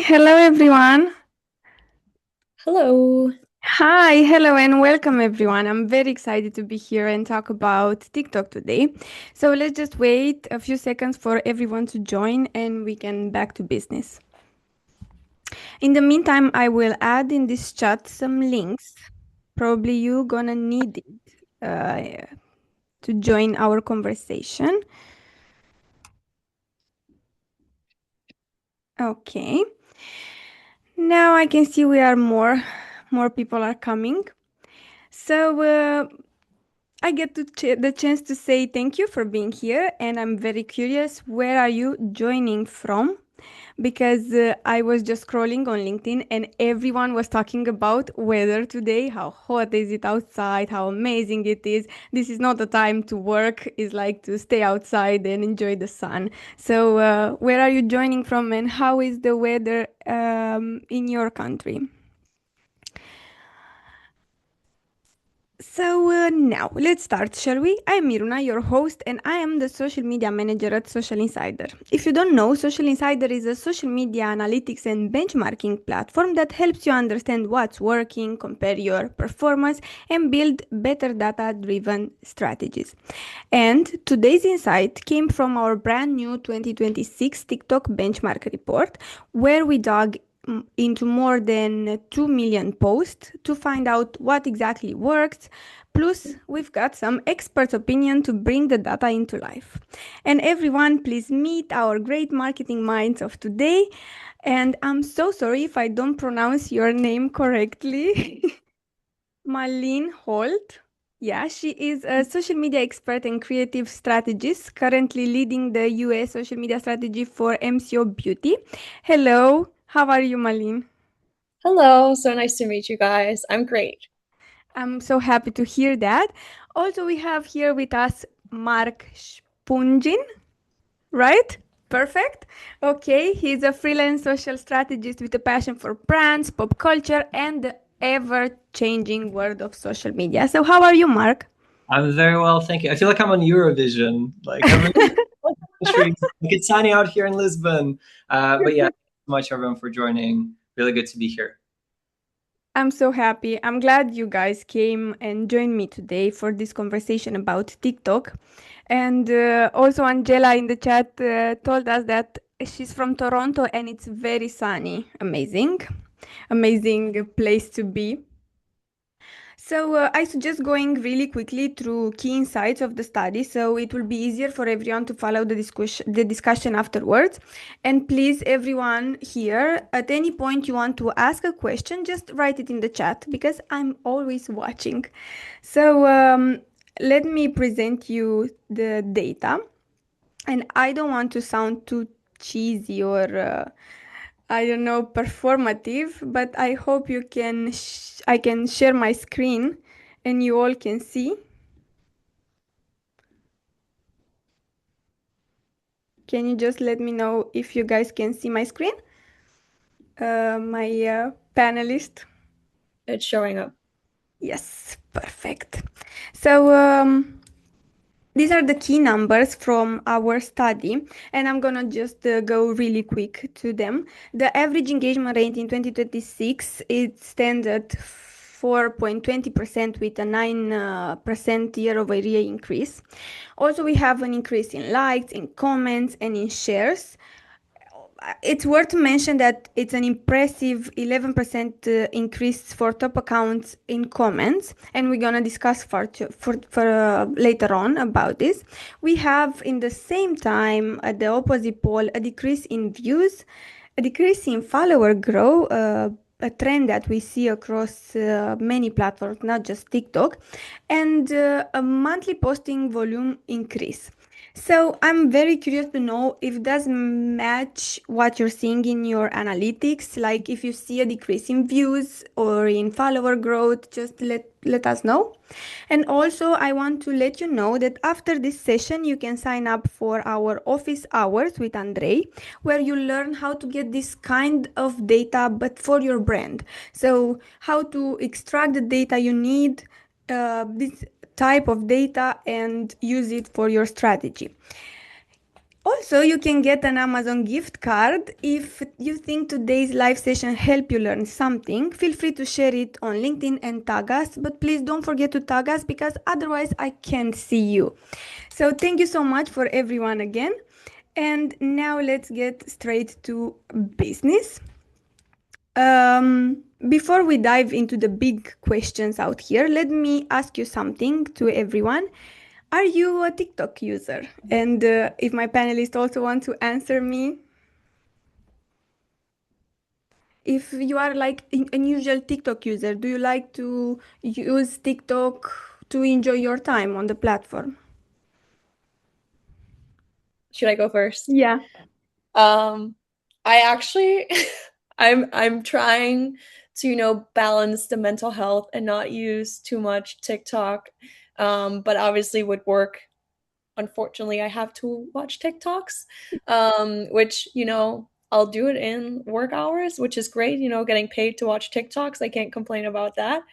hello everyone. Hello. Hi, hello, and welcome everyone. I'm very excited to be here and talk about TikTok today. So let's just wait a few seconds for everyone to join and we can back to business. In the meantime, I will add in this chat some links. Probably you gonna need it to join our conversation. Okay. Now I can see we are more people are coming. So I get to the chance to say thank you for being here, and I'm very curious where are you joining from? Because I was just scrolling on LinkedIn and everyone was talking about weather today. How hot is it outside? How amazing it is. This is not the time to work, it's like to stay outside and enjoy the sun. So, where are you joining from and how is the weather in your country? So now let's start, shall we? I'm Miruna, your host, and I am the social media manager at Socialinsider. If you don't know, Socialinsider is a social media analytics and benchmarking platform that helps you understand what's working, compare your performance, and build better data-driven strategies. And today's insight came from our brand new 2026 TikTok benchmark report, where we dug into more than 2 million posts to find out what exactly works. Plus, we've got some expert opinion to bring the data into life. And everyone, please meet our great marketing minds of today. And I'm so sorry if I don't pronounce your name correctly. Malin Holt. Yeah, she is a social media expert and creative strategist, currently leading the US social media strategy for MCO Beauty. Hello, how are you, Malin? Hello. So nice to meet you guys. I'm great. I'm so happy to hear that. Also, we have here with us Mark Spungin, right? Perfect. Okay, he's a freelance social strategist with a passion for brands, pop culture, and the ever changing world of social media. So, how are you, Mark? I'm very well, thank you. I feel like I'm on Eurovision. Like I'm in countries. Like it's sunny out here in Lisbon. But yeah, thank you so much everyone for joining. Really good to be here. I'm so happy. I'm glad you guys came and joined me today for this conversation about TikTok. And also, Angela in the chat told us that she's from Toronto and it's very sunny. Amazing. Amazing place to be. So, I suggest going really quickly through key insights of the study so it will be easier for everyone to follow the discussion afterwards. And please, everyone here, at any point you want to ask a question, just write it in the chat because I'm always watching. So, let me present you the data. And I don't want to sound too cheesy or I don't know, performative, but I hope you can I can share my screen and you all can see. Can you just let me know if you guys can see my screen? My panelist. It's showing up. Yes, perfect. So these are the key numbers from our study, and I'm gonna just go really quick to them. The average engagement rate in 2026 it stands at 4.20% with a 9% year-over-year increase. Also, we have an increase in likes, in comments, and in shares. It's worth to mention that it's an impressive 11% increase for top accounts in comments, and we're gonna discuss for later on about this. We have in the same time at the opposite pole a decrease in views, a decrease in follower growth, a trend that we see across many platforms, not just TikTok, and a monthly posting volume increase. So I'm very curious to know if does match what you're seeing in your analytics, like if you see a decrease in views or in follower growth, just let us know. And also I want to let you know that after this session you can sign up for our office hours with Andrei, where you learn how to get this kind of data but for your brand. So how to extract the data you need, this type of data and use it for your strategy. Also, you can get an Amazon gift card. If you think today's live session helped you learn something, feel free to share it on LinkedIn and tag us. But please don't forget to tag us because otherwise I can't see you. So thank you so much for everyone again. And now let's get straight to business. Before we dive into the big questions out here, let me ask you something to everyone. Are you a TikTok user? And if my panelists also want to answer me, if you are like an unusual TikTok user, do you like to use TikTok to enjoy your time on the platform? Should I go first? Yeah. I actually I'm trying to, balance the mental health and not use too much TikTok. But obviously with work, unfortunately, I have to watch TikToks, which, I'll do it in work hours, which is great, getting paid to watch TikToks. I can't complain about that.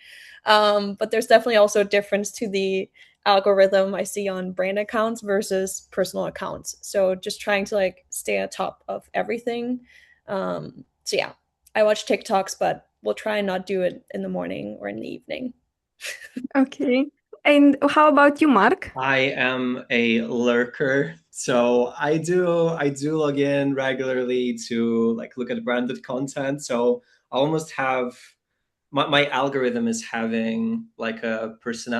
But there's definitely also a difference to the algorithm I see on brand accounts versus personal accounts. So just trying to like stay on top of everything. So yeah, I watch TikToks, but we'll try and not do it in the morning or in the evening. Okay. And how about you, Mark? I am a lurker, so I do log in regularly to like look at branded content. So I almost have my algorithm is having like a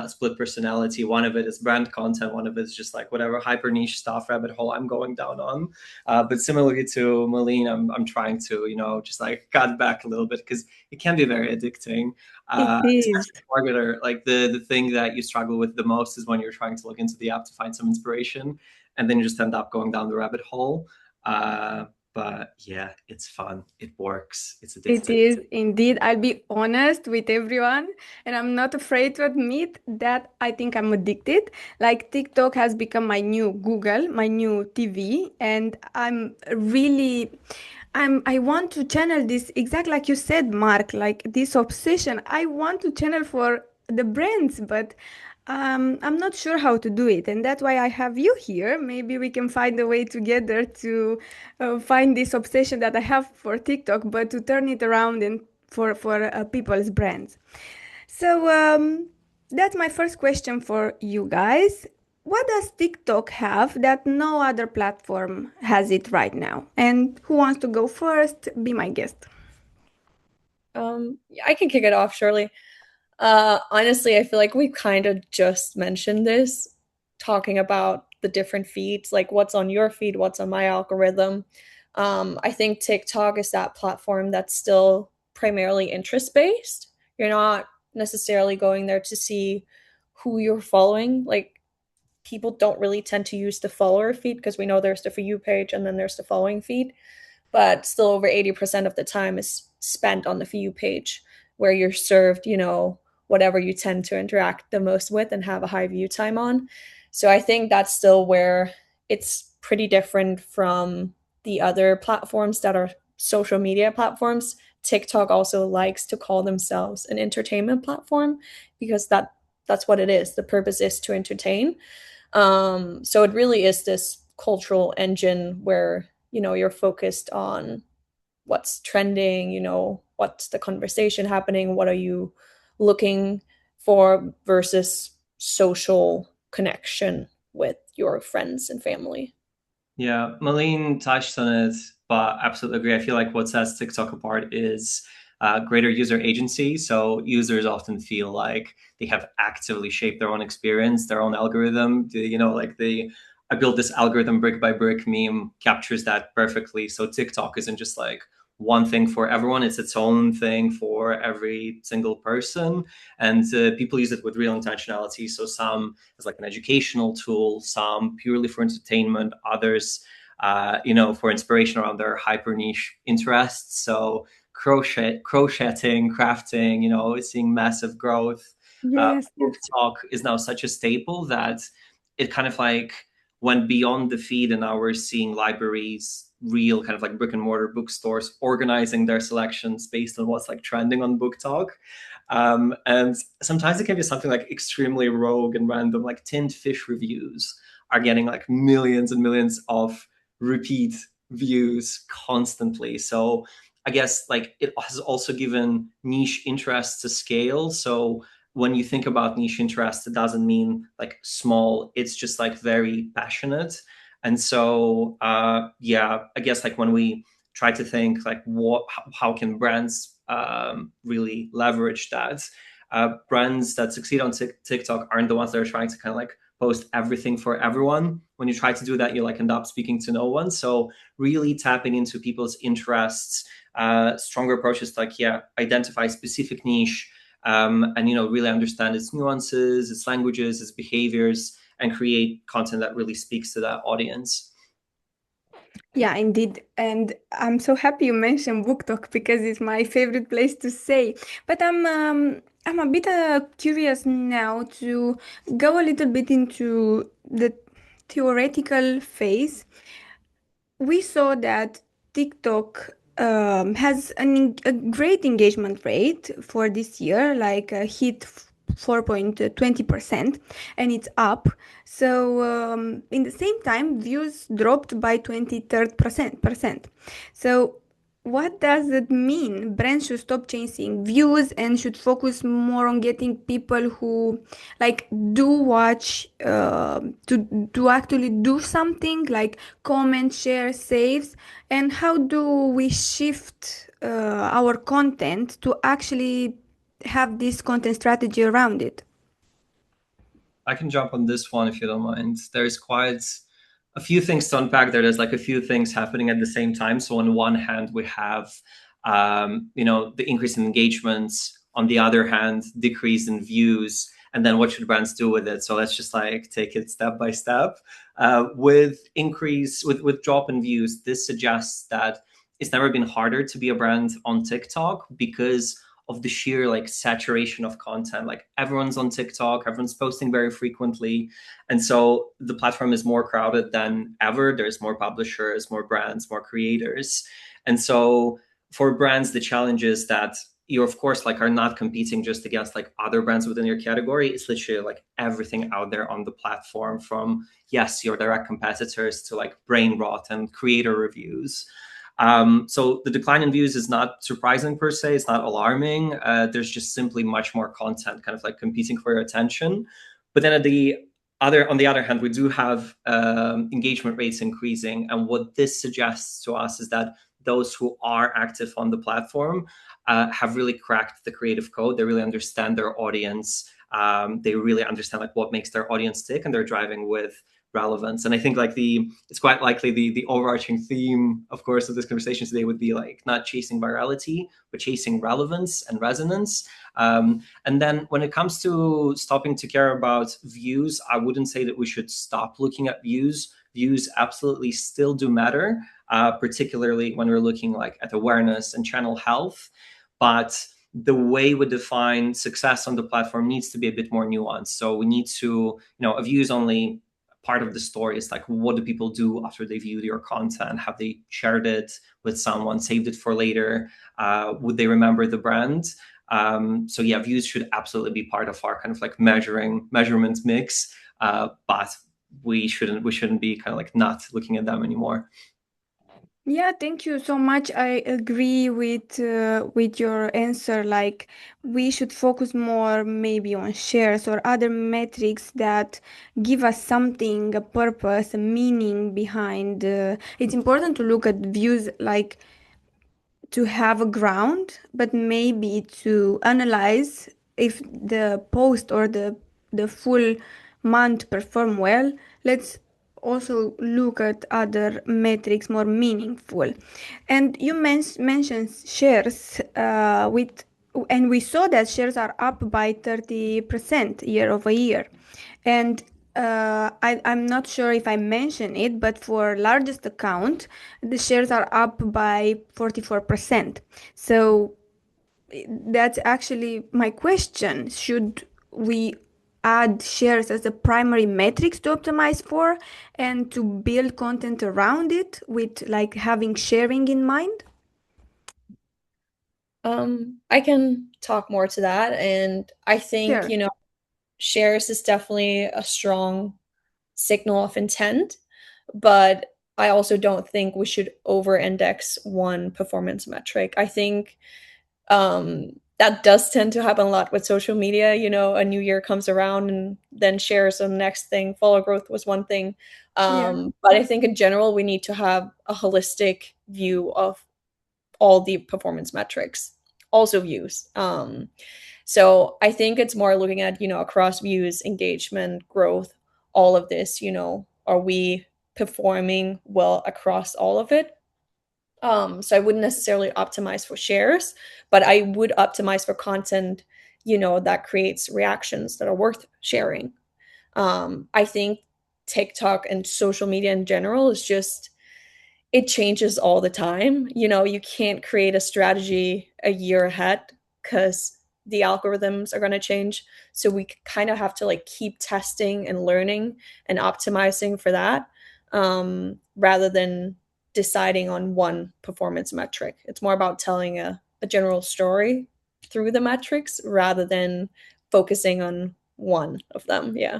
split personality. One of it is brand content, one of it is just like whatever hyper niche stuff rabbit hole I'm going down on. But similarly to Malene, I'm trying to just like cut back a little bit because it can be very addicting. It is. Especially marketer, like the thing that you struggle with the most is when you're trying to look into the app to find some inspiration, and then you just end up going down the rabbit hole. But yeah, it's fun. It works. It's It addictive. is indeed. I'll be honest with everyone, and I'm not afraid to admit that I think I'm addicted. Like TikTok has become my new Google, my new TV, and I want to channel this exactly like you said, Mark, like this obsession. I want to channel for the brands, but I'm not sure how to do it, and that's why I have you here. Maybe we can find a way together to find this obsession that I have for TikTok, but to turn it around and for people's brands. So that's my first question for you guys. What does TikTok have that no other platform has it right now? And who wants to go first? Be my guest. I can kick it off, surely. Honestly, I feel like we kind of just mentioned this, talking about the different feeds, like what's on your feed, what's on my algorithm. I think TikTok is that platform that's still primarily interest based. You're not necessarily going there to see who you're following. Like people don't really tend to use the follower feed because we know there's the For You page and then there's the following feed, but still over 80% of the time is spent on the For You page where you're served, whatever you tend to interact the most with and have a high view time on. So I think that's still where it's pretty different from the other platforms that are social media platforms. TikTok also likes to call themselves an entertainment platform because that's what it is. The purpose is to entertain. So it really is this cultural engine where, you're focused on what's trending, what's the conversation happening, what are you looking for versus social connection with your friends and family. Yeah, Malene touched on it, but absolutely agree. I feel like what sets TikTok apart is greater user agency. So users often feel like they have actively shaped their own experience, their own algorithm. Like the I built this algorithm brick by brick meme captures that perfectly. So TikTok isn't just like one thing for everyone, it's its own thing for every single person. And people use it with real intentionality. So some as like an educational tool, some purely for entertainment, others, for inspiration around their hyper niche interests. So crocheting, crafting, it's seeing massive growth. Yes, Book yes. talk is now such a staple that it kind of like went beyond the feed, and now we're seeing libraries, real kind of like brick and mortar bookstores organizing their selections based on what's like trending on Book Talk. And sometimes it can be something like extremely rogue and random, like tinned fish reviews are getting like millions and millions of repeat views constantly. So I guess like it has also given niche interests a scale. So when you think about niche interest, it doesn't mean like small, it's just like very passionate. And so yeah, I guess like when we try to think like how can brands really leverage that, brands that succeed on TikTok aren't the ones that are trying to kind of like post everything for everyone. When you try to do that, you like end up speaking to no one. So really tapping into people's interests, stronger approaches like, yeah, identify specific niche, and, you know, really understand its nuances, its languages, its behaviors, and create content that really speaks to that audience. Yeah, indeed. And I'm so happy you mentioned book talk because it's my favorite place to say. But I'm a bit curious now to go a little bit into the theoretical phase. We saw that TikTok has a great engagement rate for this year, like hit 4.20%, and it's up. So in the same time, views dropped by 23%. So what does it mean? Brands should stop chasing views and should focus more on getting people who like do watch to actually do something like comment, share, saves. And how do we shift our content to actually have this content strategy around it? I can jump on this one if you don't mind. There's quite a few things to unpack there. There's like a few things happening at the same time. So on one hand, we have, you know, the increase in engagements. On the other hand, decrease in views. And then what should brands do with it? So let's just like take it step by step. With drop in views, this suggests that it's never been harder to be a brand on TikTok because of the sheer like saturation of content. Like everyone's on TikTok, everyone's posting very frequently. And so the platform is more crowded than ever. There's more publishers, more brands, more creators. And so for brands, the challenge is that you of course like are not competing just against like other brands within your category. It's literally like everything out there on the platform, from yes, your direct competitors to like brain rot and creator reviews. So the decline in views is not surprising per se. It's not alarming. There's just simply much more content kind of like competing for your attention. But then on the other hand, we do have engagement rates increasing. And what this suggests to us is that those who are active on the platform have really cracked the creative code. They really understand their audience. They really understand like what makes their audience tick, and they're driving with relevance. And I think like it's quite likely the overarching theme, of course, of this conversation today would be like not chasing virality, but chasing relevance and resonance. And then when it comes to stopping to care about views, I wouldn't say that we should stop looking at views. Views absolutely still do matter, particularly when we're looking like at awareness and channel health. But the way we define success on the platform needs to be a bit more nuanced. So we need to, you know, a view is only part of the story. Is like, what do people do after they viewed your content? Have they shared it with someone, saved it for later? Would they remember the brand? So yeah, views should absolutely be part of our kind of like measurement mix, but we shouldn't be kind of like not looking at them anymore. Yeah, thank you so much. I agree with your answer. Like we should focus more maybe on shares or other metrics that give us something, a purpose, a meaning behind. It's important to look at views like to have a ground, but maybe to analyze if the post or the full month perform well. Let's also look at other metrics more meaningful. And you mentioned shares and we saw that shares are up by 30% year over year. And I'm not sure if I mentioned it, but for largest account, the shares are up by 44%. So that's actually my question. Should we add shares as a primary metrics to optimize for and to build content around it with like having sharing in mind? I can talk more to that, and I think, Sure. you know, shares is definitely a strong signal of intent, but I also don't think we should over-index one performance metric. I think that does tend to happen a lot with social media. You know, a new year comes around and then shares the next thing. Follow growth was one thing. Yeah. But I think in general, we need to have a holistic view of all the performance metrics, also views. So I think it's more looking at, you know, across views, engagement, growth, all of this, you know, are we performing well across all of it? So I wouldn't necessarily optimize for shares, but I would optimize for content, you know, that creates reactions that are worth sharing. I think TikTok and social media in general is just, it changes all the time. You know, you can't create a strategy a year ahead because the algorithms are going to change. So we kind of have to like keep testing and learning and optimizing for that, rather than deciding on one performance metric. It's more about telling a general story through the metrics rather than focusing on one of them. Yeah.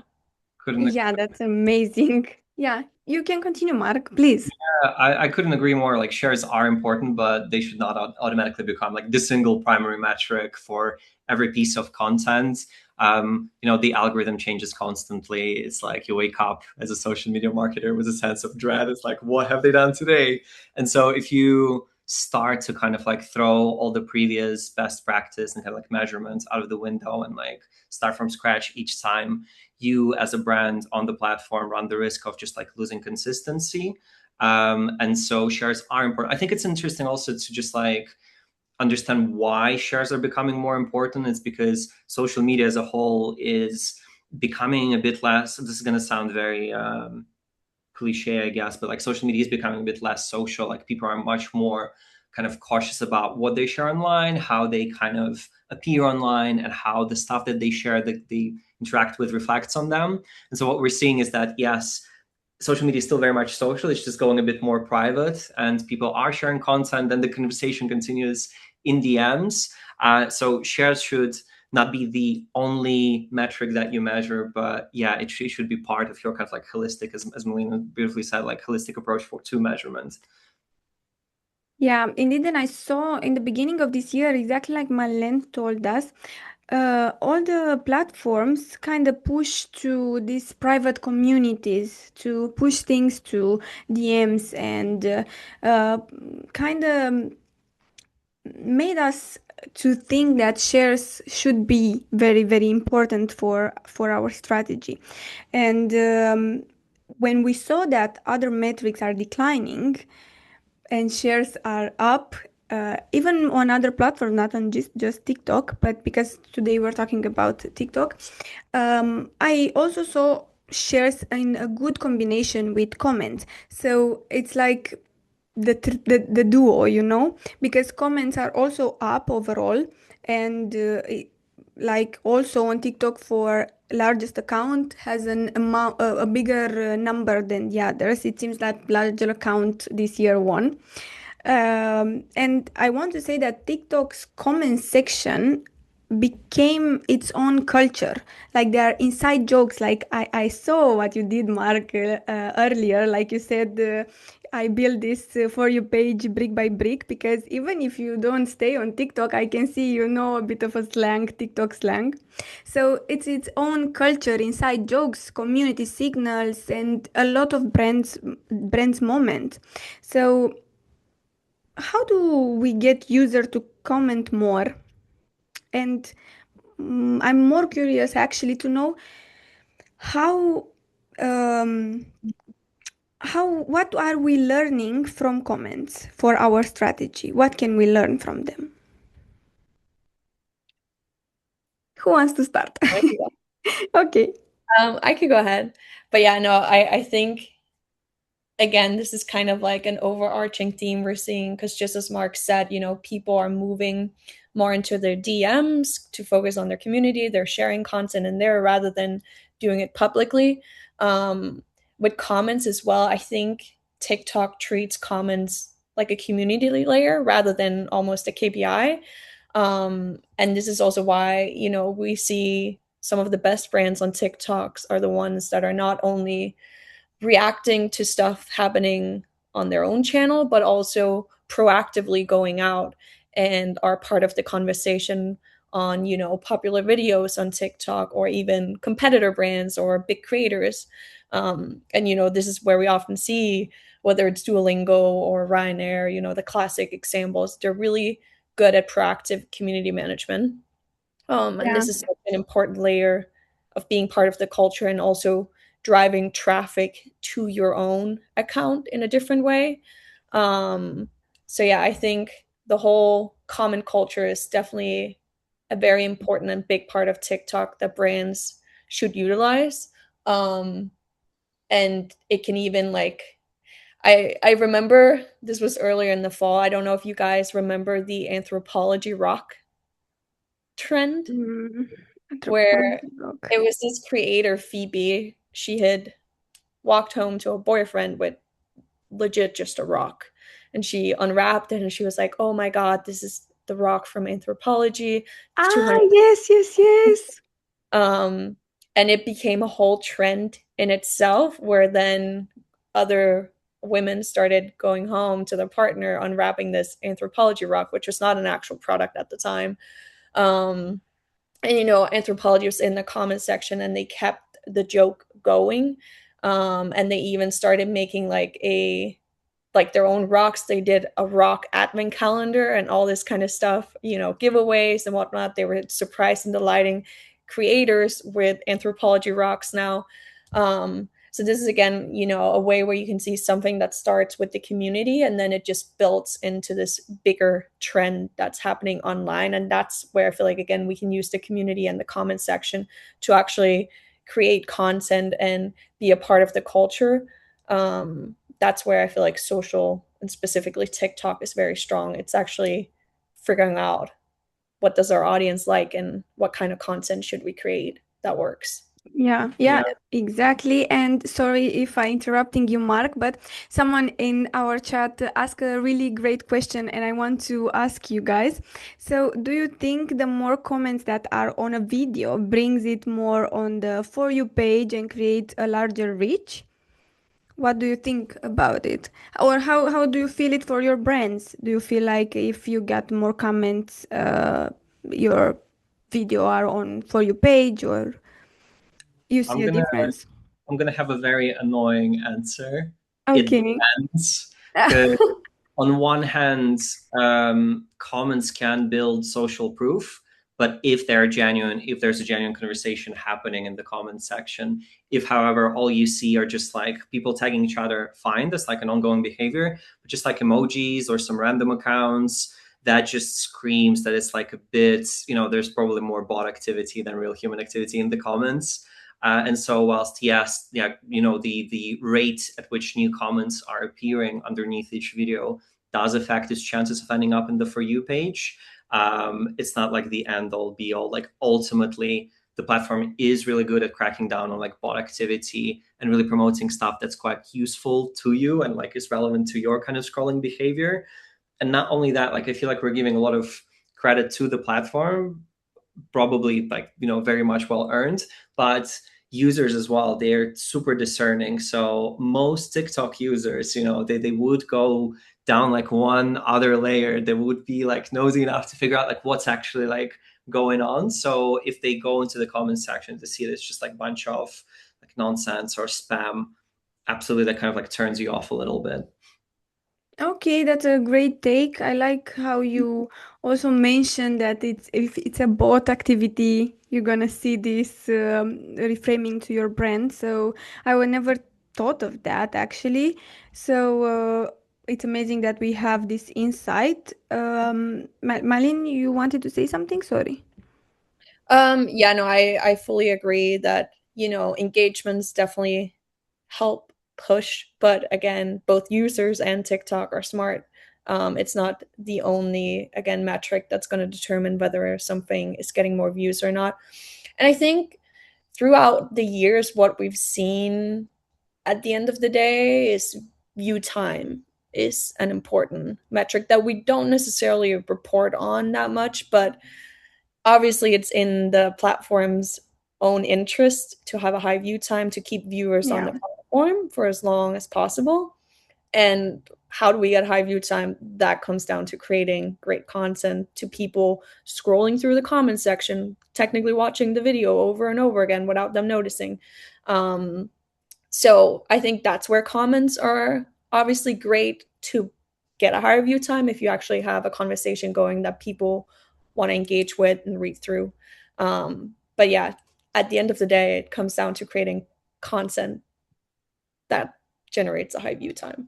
Couldn't Yeah, that's amazing. Yeah, you can continue, Mark, please. I couldn't agree more. Like shares are important, but they should not automatically become like the single primary metric for every piece of content. The algorithm changes constantly. It's like you wake up as a social media marketer with a sense of dread. It's like, what have they done today? And so if you start to kind of like throw all the previous best practice and kind of like measurements out of the window and like start from scratch each time, you as a brand on the platform run the risk of just like losing consistency. And so shares are important. I think it's interesting also to just like understand why shares are becoming more important. It's because social media as a whole is becoming a bit less, this is going to sound very cliche, I guess, but like social media is becoming a bit less social. Like people are much more kind of cautious about what they share online, how they kind of appear online, and how the stuff that they share, that they interact with, reflects on them. And so what we're seeing is that, yes, social media is still very much social. It's just going a bit more private, and people are sharing content, and the conversation continues in DMs. So shares should not be the only metric that you measure, but yeah, it should be part of your kind of like holistic, as Melina beautifully said, like holistic approach to measurement. Yeah, indeed. And I saw in the beginning of this year, exactly like Marlene told us, all the platforms kind of push to these private communities to push things to DMs and kind of made us to think that shares should be very, very important for our strategy. And when we saw that other metrics are declining, and shares are up, even on other platforms, not on just TikTok, but because today we're talking about TikTok, I also saw shares in a good combination with comments. So it's like the duo, you know, because comments are also up overall, and like also on TikTok for largest account has an amount a bigger number than the others. It seems that larger account this year won. And I want to say that TikTok's comment section became its own culture. Like there are inside jokes. Like I saw what you did, Mark, earlier. Like you said, I built this for you page brick by brick because even if you don't stay on TikTok, I can see you know a bit of a slang, TikTok slang. So it's its own culture, inside jokes, community signals, and a lot of brands moment. So how do we get user to comment more? And I'm more curious actually to know how um, what are we learning from comments for our strategy? What can we learn from them? Who wants to start? Okay. I could go ahead. But yeah, no, I think again, this is kind of like an overarching theme we're seeing because just as Mark said, you know, people are moving more into their DMs to focus on their community. They're sharing content in there rather than doing it publicly. With comments as well, I think TikTok treats comments like a community layer rather than almost a KPI. And this is also why, you know, we see some of the best brands on TikToks are the ones that are not only reacting to stuff happening on their own channel, but also proactively going out and are part of the conversation on, you know, popular videos on TikTok or even competitor brands or big creators. And, you know, this is where we often see whether it's Duolingo or Ryanair, you know, the classic examples, they're really good at proactive community management. And Yeah. this is such an important layer of being part of the culture and also driving traffic to your own account in a different way. Um, so yeah, I think the whole common culture is definitely a very important and big part of TikTok that brands should utilize. Um, and it can even like I remember this was earlier in the fall. I don't know if you guys remember the anthropology rock trend Mm, where anthropology rock. it was this creator, Phoebe. She had walked home to a boyfriend with legit just a rock. And she unwrapped it and she was like, oh my God, this is the rock from anthropology. It's Ah, 200. yes, yes, yes. Um, and it became a whole trend in itself where then other women started going home to their partner unwrapping this anthropology rock, which was not an actual product at the time. Um, and you know, anthropology was in the comment section and they kept the joke going. And they even started making like their own rocks. They did a rock advent calendar and all this kind of stuff, you know, giveaways and whatnot. They were surprised and delighting creators with anthropology rocks now. So this is again, you know, a way where you can see something that starts with the community and then it just builds into this bigger trend that's happening online. And that's where I feel like again we can use the community and the comment section to actually create content and be a part of the culture. That's where I feel like social and specifically TikTok is very strong. It's actually figuring out what does our audience like and what kind of content should we create that works. Yeah, Yeah. yeah, exactly. And sorry if I interrupting you, Mark, but someone in our chat asked a really great question, and I want to ask you guys. So, do you think the more comments that are on a video brings it more on the For You page and create a larger reach? What do you think about it? Or how do you feel it for your brands? Do you feel like if you get more comments, your video are on For You page, or you see I'm a gonna difference? I'm gonna have a very annoying answer. It Okay. depends. Because on one hand, comments can build social proof, but if they're genuine, if there's a genuine conversation happening in the comment section, if, however, all you see are just like people tagging each other, fine, that's like an ongoing behavior, but just like emojis or some random accounts, that just screams that it's like a bit, you know, there's probably more bot activity than real human activity in the comments. And so whilst yes, yeah, you know, the rate at which new comments are appearing underneath each video does affect its chances of ending up in the For You page. It's not like the end all be all. Like ultimately, the platform is really good at cracking down on like bot activity and really promoting stuff that's quite useful to you and like is relevant to your kind of scrolling behavior. And not only that, like I feel like we're giving a lot of credit to the platform, probably like, you know, very much well earned, but users as well, they're super discerning. So most TikTok users, you know, they would go down like one other layer. They would be like nosy enough to figure out like what's actually like going on. So if they go into the comment section to see it's just like a bunch of like nonsense or spam, absolutely that kind of like turns you off a little bit. Okay, that's a great take. I like how you also mentioned that it's if it's a bot activity, you're gonna see this reframing to your brand. So I would never thought of that actually. So it's amazing that we have this insight. Malin, you wanted to say something? Sorry. Yeah, no, I fully agree that, you know, engagements definitely help push, but again, both users and TikTok are smart. It's not the only, again, metric that's going to determine whether something is getting more views or not. And I think throughout the years, what we've seen at the end of the day is view time is an important metric that we don't necessarily report on that much, but obviously it's in the platform's own interest to have a high view time to keep viewers on Yeah. the platform platform for as long as possible. And how do we get high view time? That comes down to creating great content, to people scrolling through the comments section, technically watching the video over and over again without them noticing. So I think that's where comments are obviously great to get a higher view time if you actually have a conversation going that people want to engage with and read through. But yeah, at the end of the day, it comes down to creating content that generates a high view time.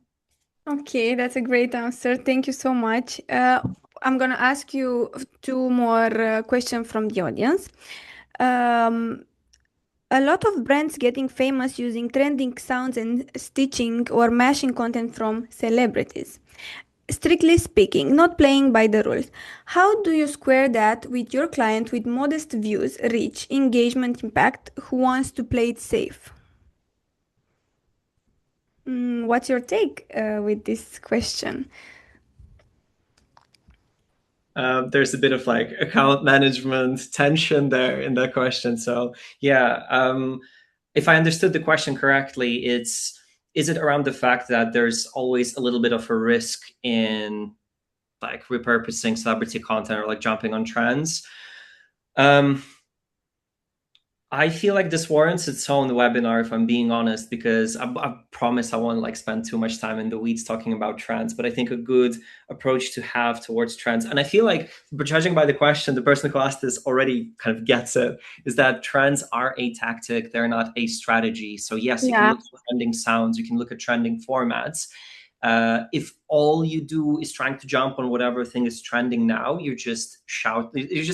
Okay, that's a great answer. Thank you so much. I'm gonna ask you two more questions from the audience. Um, a lot of brands getting famous using trending sounds and stitching or mashing content from celebrities. Strictly speaking, not playing by the rules. How do you square that with your client with modest views, reach, engagement, impact, who wants to play it safe? What's your take with this question? There's a bit of like account management tension there in that question. So yeah, if I understood the question correctly, is it around the fact that there's always a little bit of a risk in like repurposing celebrity content or like jumping on trends? I feel like this warrants its own webinar, if I'm being honest, because I promise I won't like spend too much time in the weeds talking about trends. But I think a good approach to have towards trends, and I feel like, but judging by the question, the person who asked this already kind of gets it, is that trends are a tactic; they're not a strategy. So yes, you can Yeah. look at trending sounds, you can look at trending formats. If all you do is trying to jump on whatever thing is trending now, you're just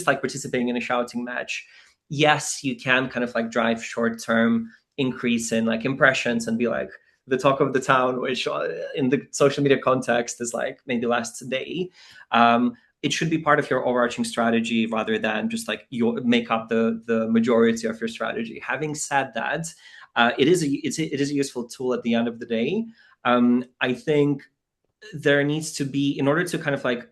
like participating in a shouting match. Yes, you can kind of like drive short-term increase in like impressions and be like the talk of the town, which in the social media context is like maybe lasts a day. It should be part of your overarching strategy rather than just like you make up the majority of your strategy. Having said that, it is a useful tool at the end of the day. I think there needs to be, in order to kind of like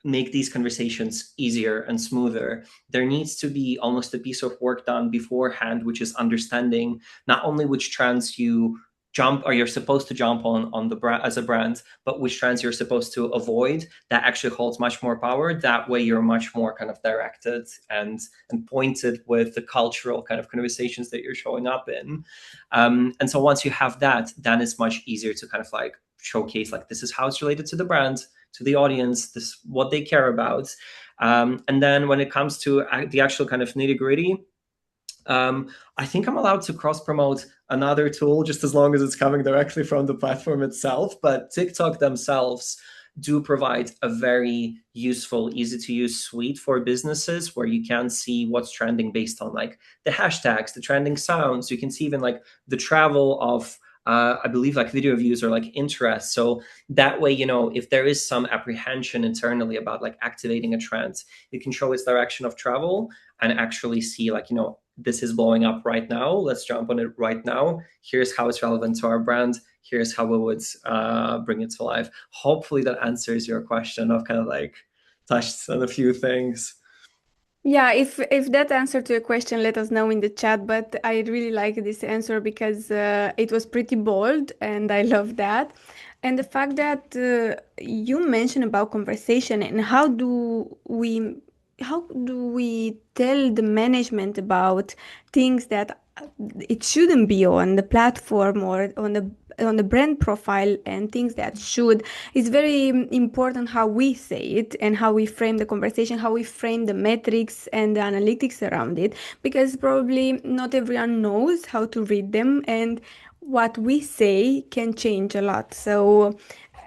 make these conversations easier and smoother, there needs to be almost a piece of work done beforehand, which is understanding not only which trends you jump or you're supposed to jump on the brand as a brand, but which trends you're supposed to avoid. That actually holds much more power. That way you're much more kind of directed and pointed with the cultural kind of conversations that you're showing up in. And so once you have that, then it's much easier to kind of like showcase like this is how it's related to the brand, to the audience, this what they care about. And then when it comes to the actual kind of nitty gritty, I think I'm allowed to cross promote another tool just as long as it's coming directly from the platform itself. But TikTok themselves do provide a very useful, easy to use suite for businesses where you can see what's trending based on like the hashtags, the trending sounds. You can see even like the travel of I believe like video views or like interest. So that way, you know, if there is some apprehension internally about like activating a trend, you can show its direction of travel and actually see like, you know, this is blowing up right now. Let's jump on it right now. Here's how it's relevant to our brand. Here's how we would bring it to life. Hopefully that answers your question. I've kind of like touched on a few things. Yeah, if that answer to your question, let us know in the chat. But I really like this answer because it was pretty bold, and I love that. And the fact that you mentioned about conversation and how do we tell the management about things that it shouldn't be on the platform or on the brand profile and things that should. It's very important how we say it and how we frame the conversation, how we frame the metrics and the analytics around it, because probably not everyone knows how to read them, and what we say can change a lot. So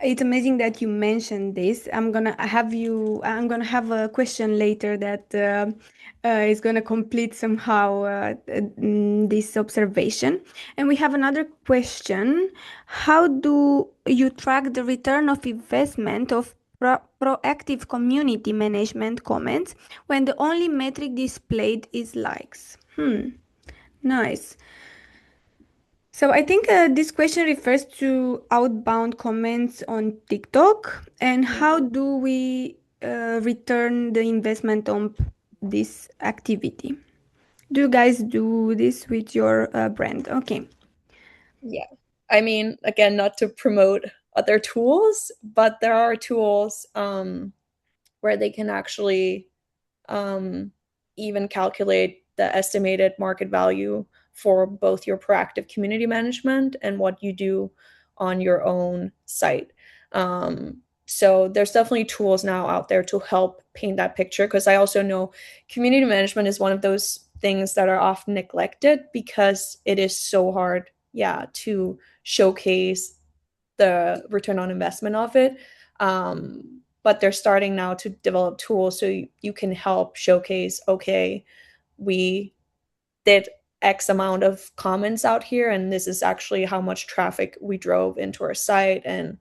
it's amazing that you mentioned this. I'm gonna have a question later that is gonna complete somehow this observation. And we have another question. How do you track the return of investment of proactive community management comments when the only metric displayed is likes? Nice. So I think this question refers to outbound comments on TikTok, and how do we return the investment on this activity? Do you guys do this with your brand? Okay. Yeah. I mean, again, not to promote other tools, but there are tools where they can actually um, even calculate the estimated market value for both your proactive community management and what you do on your own site. So there's definitely tools now out there to help paint that picture, because I also know community management is one of those things that are often neglected because it is so hard, yeah, to showcase the return on investment of it. But they're starting now to develop tools so you can help showcase, okay, we did X amount of comments out here, and this is actually how much traffic we drove into our site, and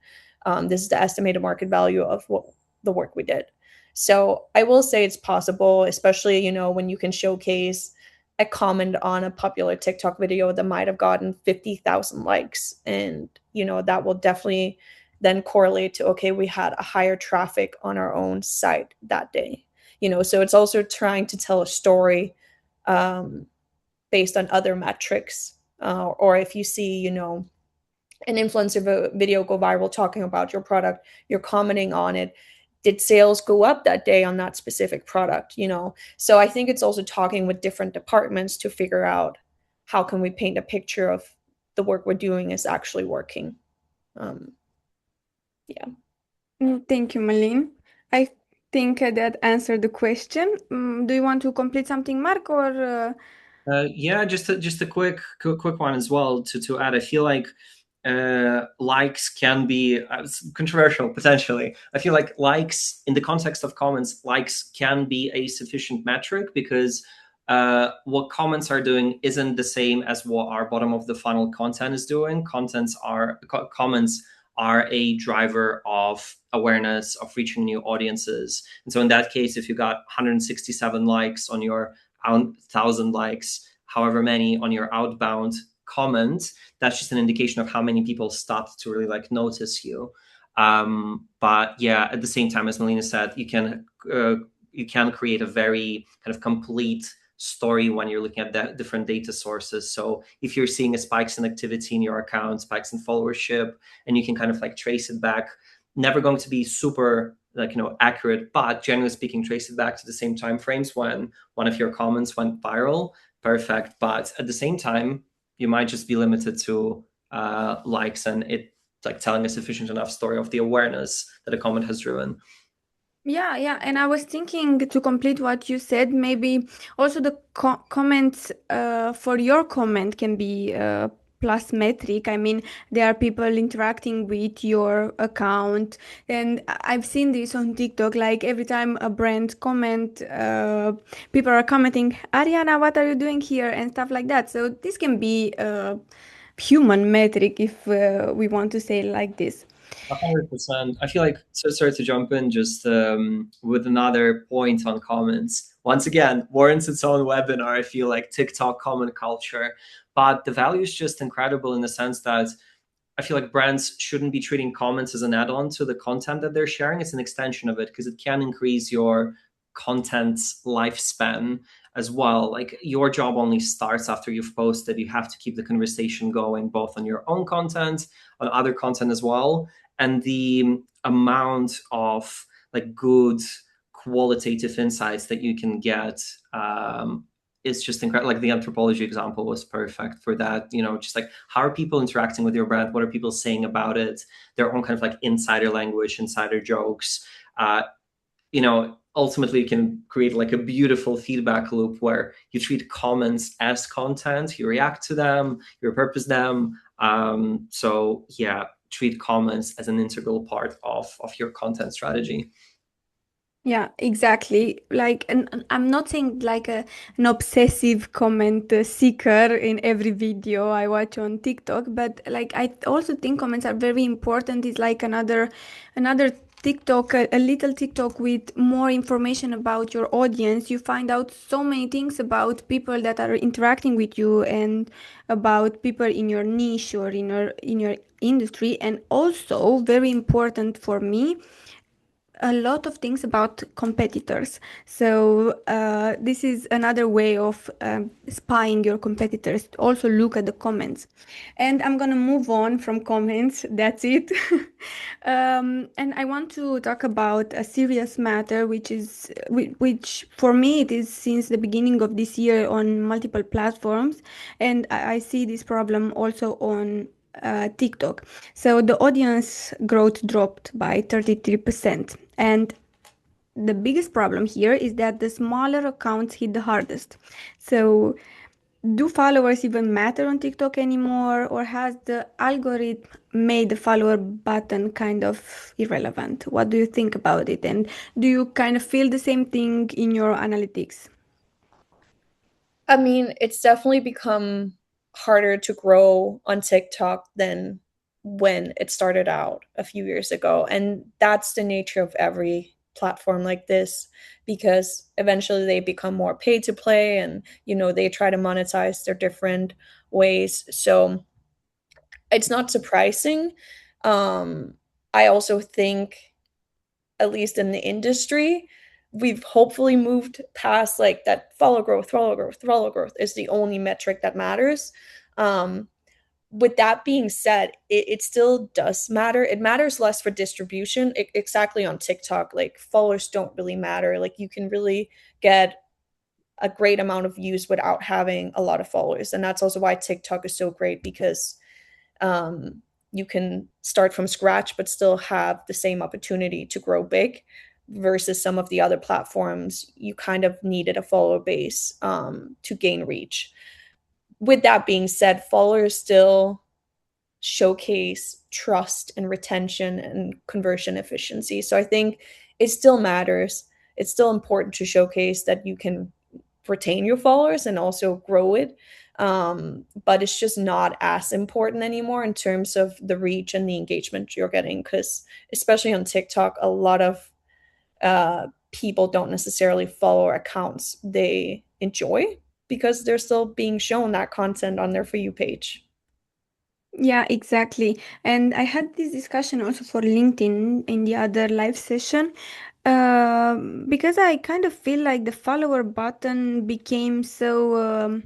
this is the estimated market value of what the work we did. So I will say it's possible, especially, you know, when you can showcase a comment on a popular TikTok video that might have gotten 50,000 likes, and you know that will definitely then correlate to, okay, we had a higher traffic on our own site that day. You know, so it's also trying to tell a story um, based on other metrics. Or if you see, you know, an influencer video go viral talking about your product, you're commenting on it. Did sales go up that day on that specific product? You know, so I think it's also talking with different departments to figure out how can we paint a picture of the work we're doing is actually working. Um, yeah. Thank you, Malin. I think that answered the question. Do you want to complete something, Mark, or? Yeah, just a quick one as well to add. I feel like likes can be controversial potentially. I feel like likes in the context of comments, likes can be a sufficient metric because what comments are doing isn't the same as what our bottom of the funnel content is doing. Comments are a driver of awareness, of reaching new audiences. And so in that case, if you got 167 likes on your 1,000 likes, however many on your outbound comment, that's just an indication of how many people stopped to really like notice you. But yeah, at the same time, as Melina said, you can create a very kind of complete story when you're looking at the different data sources. So if you're seeing a spikes in activity in your account, spikes in followership, and you can kind of like trace it back, never going to be super like, you know, accurate, but generally speaking, trace it back to the same time frames when one of your comments went viral. Perfect. But at the same time, you might just be limited to likes, and it like telling a sufficient enough story of the awareness that a comment has driven. Yeah. And I was thinking to complete what you said, maybe also the comments for your comment can be plus metric. I mean, there are people interacting with your account, and I've seen this on TikTok. Like every time a brand comment, people are commenting, Ariana, what are you doing here? And stuff like that. So this can be a human metric if we want to say it like this. 100%. I feel like, so sorry to jump in just with another point on comments. Once again, warrants its own webinar. I feel like TikTok comment culture, but the value is just incredible in the sense that I feel like brands shouldn't be treating comments as an add-on to the content that they're sharing. It's an extension of it because it can increase your content's lifespan as well. Like your job only starts after you've posted. You have to keep the conversation going, both on your own content, on other content as well. And the amount of like good qualitative insights that you can get is just incredible. Like the anthropology example was perfect for that. You know, just like how are people interacting with your brand? What are people saying about it? Their own kind of like insider language, insider jokes. You know, ultimately you can create like a beautiful feedback loop where you treat comments as content, you react to them, you repurpose them. So yeah, treat comments as an integral part of your content strategy. Yeah, exactly. Like, and I'm not saying like an obsessive comment seeker in every video I watch on TikTok, but like I also think comments are very important. It's like another TikTok, a little TikTok with more information about your audience. You find out so many things about people that are interacting with you and about people in your niche or in your industry. And also very important for me, a lot of things about competitors. So this is another way of spying your competitors. Also look at the comments. And I'm gonna move on from comments. That's it. And I want to talk about a serious matter, which for me it is since the beginning of this year on multiple platforms, and I see this problem also on TikTok. So the audience growth dropped by 33%. And the biggest problem here is that the smaller accounts hit the hardest. So do followers even matter on TikTok anymore, or has the algorithm made the follower button kind of irrelevant? What do you think about it? And do you kind of feel the same thing in your analytics? I mean, it's definitely become harder to grow on TikTok than when it started out a few years ago. And that's the nature of every platform like this, because eventually they become more pay to play, and they try to monetize their different ways. So it's not surprising. Um, I also think, at least in the industry, we've hopefully moved past like that follow growth is the only metric that matters. Um, with that being said, it still does matter. It matters less for distribution. Exactly on TikTok, like followers don't really matter. Like you can really get a great amount of views without having a lot of followers. And that's also why TikTok is so great, because um, you can start from scratch but still have the same opportunity to grow big, versus some of the other platforms you kind of needed a follower base to gain reach. With that being said, followers still showcase trust and retention and conversion efficiency. So I think it still matters. It's still important to showcase that you can retain your followers and also grow it. But it's just not as important anymore in terms of the reach and the engagement you're getting, because especially on TikTok, a lot of people don't necessarily follow accounts they enjoy, because they're still being shown that content on their For You page. Yeah, exactly. And I had this discussion also for LinkedIn in the other live session, because I kind of feel like the follower button became so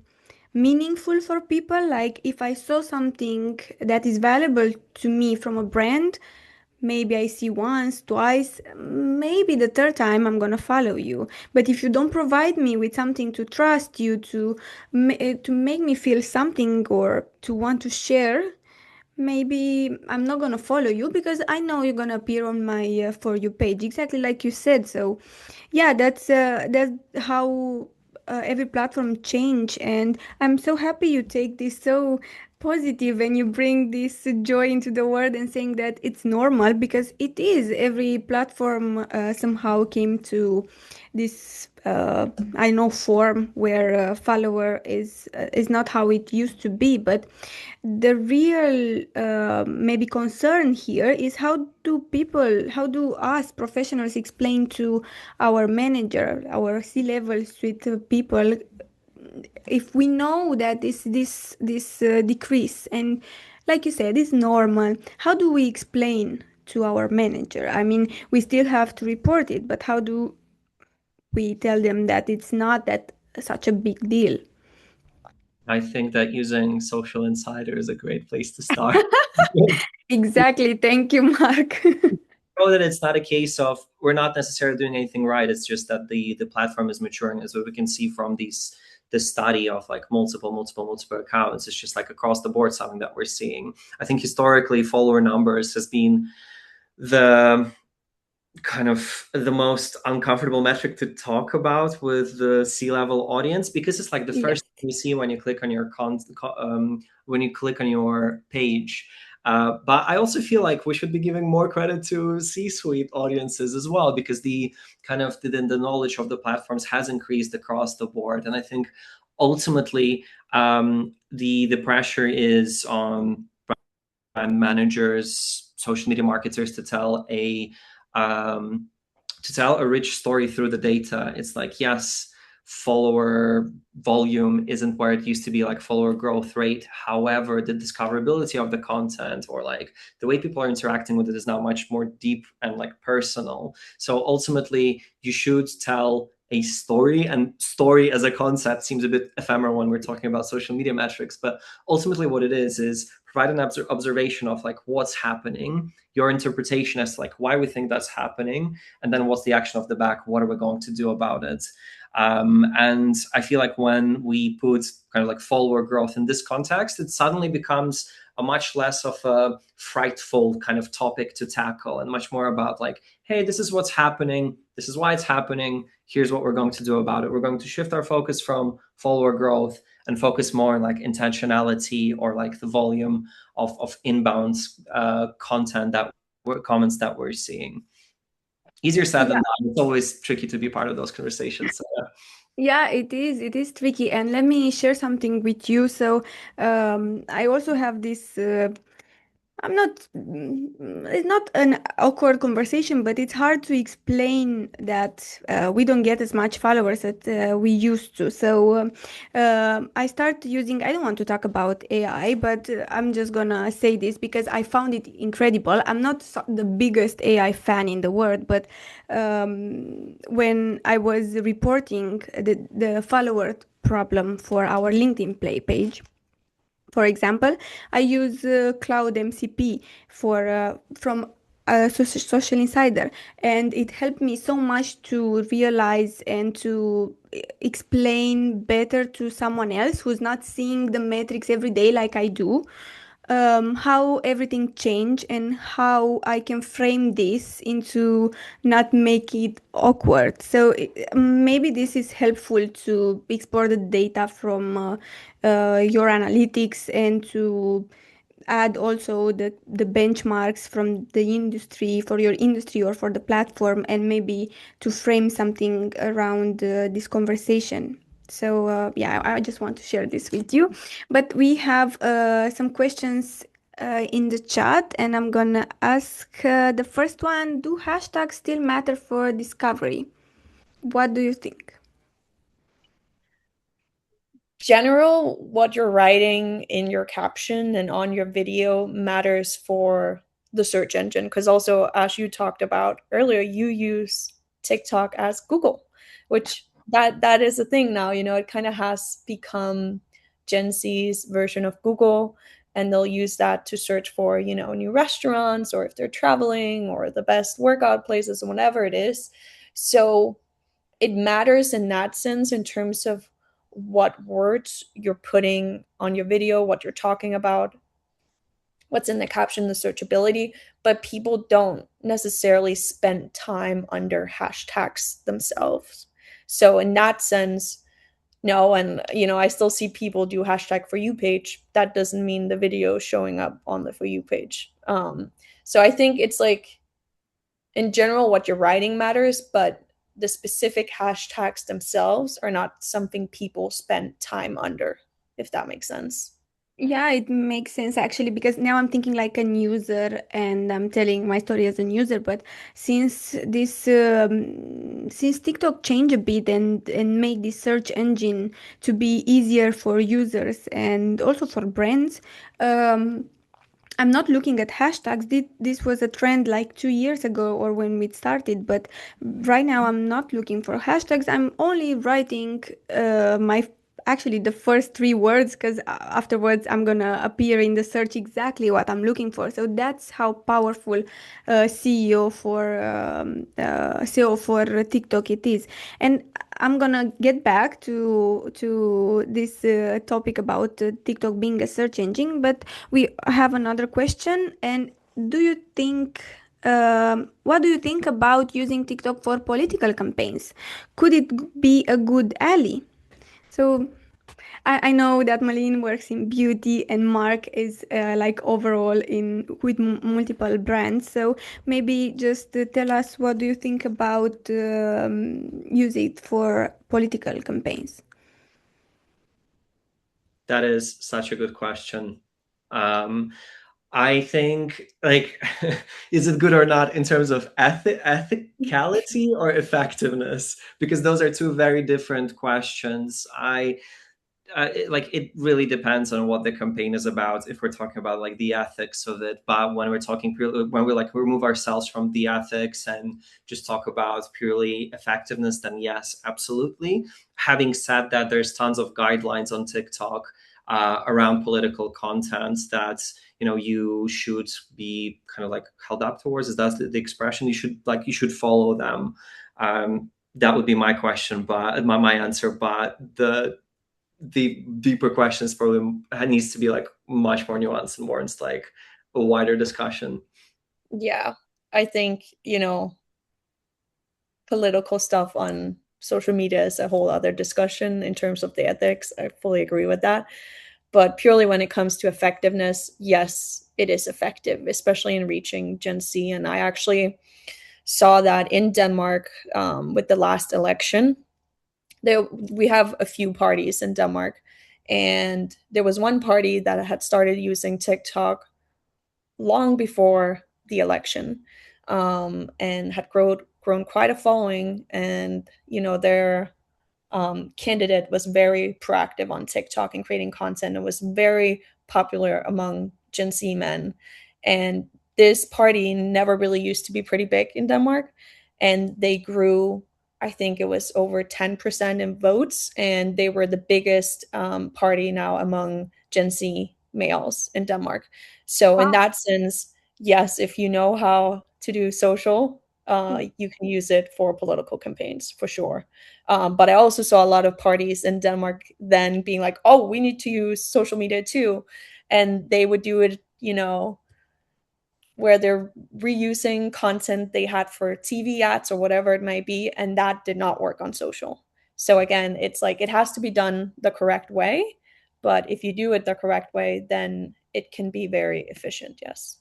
meaningful for people. Like if I saw something that is valuable to me from a brand, maybe I see once, twice, maybe the third time I'm gonna follow you. But if you don't provide me with something to trust you, to make me feel something or to want to share, maybe I'm not gonna follow you because I know you're gonna appear on my For You page, exactly like you said. So yeah, that's how every platform change, and I'm so happy you take this so positive and you bring this joy into the world and saying that it's normal, because it is. Every platform somehow came to this I know form where follower is not how it used to be. But the real maybe concern here is how do us professionals explain to our manager, our C-level suite people, if we know that this decrease, and like you said, it's normal. How do we explain to our manager? I mean, we still have to report it, but how do we tell them that it's not that such a big deal? I think that using Socialinsider is a great place to start. Exactly. Thank you, Mark. Know that it's not a case of we're not necessarily doing anything right. It's just that the platform is maturing, as we can see from this study of like multiple accounts. It's just like across the board something that we're seeing. I think historically follower numbers has been the kind of the most uncomfortable metric to talk about with the C-level audience, because it's like the Yes. first thing you see when you click on your when you click on your page. But I also feel like we should be giving more credit to C-suite audiences as well, because the kind of the knowledge of the platforms has increased across the board, and I think ultimately the pressure is on brand managers, social media marketers um, to tell a rich story through the data. It's like, yes, follower volume isn't where it used to be, like follower growth rate. However, the discoverability of the content, or like the way people are interacting with it, is now much more deep and like personal. So ultimately, you should tell a story, and story as a concept seems a bit ephemeral when we're talking about social media metrics, but ultimately what it is provide an observation of like what's happening, your interpretation as to like why we think that's happening, and then what's the action of the back, what are we going to do about it. And I feel like when we put kind of like follower growth in this context, it suddenly becomes a much less of a frightful kind of topic to tackle, and much more about like, hey, this is what's happening, this is why it's happening, here's what we're going to do about it. We're going to shift our focus from follower growth and focus more on like intentionality, or like the volume of inbound content that comments that we're seeing. Easier said than done. It's always tricky to be part of those conversations. So, Yeah, it is. It is tricky. And let me share something with you. So, I also have this. I'm not, it's not an awkward conversation, but it's hard to explain that we don't get as much followers that we used to. So I started using, I don't want to talk about AI, but I'm just gonna say this because I found it incredible. I'm not the biggest AI fan in the world, but when I was reporting the follower problem for our LinkedIn Play page, for example, I use Cloud MCP for from Socialinsider, and it helped me so much to realize and to explain better to someone else who's not seeing the metrics every day like I do, how everything changed and how I can frame this into not make it awkward. So maybe this is helpful to explore the data from your analytics, and to add also the benchmarks from the industry for your industry or for the platform, and maybe to frame something around this conversation. So yeah, I just want to share this with you. But we have some questions in the chat, and I'm gonna ask the first one: do hashtags still matter for discovery? What do you think? General, what you're writing in your caption and on your video matters for the search engine, because also, as you talked about earlier, you use TikTok as Google, which that is a thing now. It kind of has become Gen Z's version of Google, and they'll use that to search for new restaurants, or if they're traveling, or the best workout places, and whatever it is. So it matters in that sense, in terms of what words you're putting on your video, what you're talking about, what's in the caption, the searchability. But people don't necessarily spend time under hashtags themselves. So in that sense, no. And I still see people do hashtag for you page. That doesn't mean the video is showing up on the for you page. So I think it's like, in general, what you're writing matters, but the specific hashtags themselves are not something people spend time under, if that makes sense. Yeah, it makes sense actually, because now I'm thinking like a user and I'm telling my story as a user. But since TikTok changed a bit and make the search engine to be easier for users and also for brands, um, I'm not looking at hashtags. This was a trend like 2 years ago or when we started, but right now I'm not looking for hashtags. I'm only writing my actually the first three words, because afterwards I'm gonna appear in the search exactly what I'm looking for. So that's how powerful SEO for TikTok it is. And I'm gonna get back to this topic about TikTok being a search engine, but we have another question. And do you think, what do you think about using TikTok for political campaigns? Could it be a good ally? So I know that Malin works in beauty and Mark is like overall in with multiple brands. So maybe just tell us, what do you think about use it for political campaigns? that is such a good question. I think, like, is it good or not in terms of ethicality or effectiveness? Because those are two very different questions. It really depends on what the campaign is about, if we're talking about like the ethics of it. But when we're talking purely, when we like remove ourselves from the ethics and just talk about purely effectiveness, then yes, absolutely. Having said that, there's tons of guidelines on TikTok around political content that you should be kind of like held up towards. Is that the expression? You should follow them. That would be my question, but my answer. But the deeper questions probably needs to be like much more nuanced and warrants like a wider discussion. Yeah, I think, political stuff on social media is a whole other discussion in terms of the ethics. I fully agree with that. But purely when it comes to effectiveness, yes, it is effective, especially in reaching Gen Z. And I actually saw that in Denmark with the last election. We have a few parties in Denmark, and there was one party that had started using TikTok long before the election, and had grown quite a following. And their candidate was very proactive on TikTok and creating content, and was very popular among Gen Z men. And this party never really used to be pretty big in Denmark, and they grew. I think it was over 10% in votes, and they were the biggest party now among Gen Z males in Denmark. So, in Wow. that sense, yes, if you know how to do social, you can use it for political campaigns for sure. But I also saw a lot of parties in Denmark then being like, oh, we need to use social media too. And they would do it, where they're reusing content they had for TV ads or whatever it might be. And that did not work on social. So again, it's like it has to be done the correct way. But if you do it the correct way, then it can be very efficient. Yes.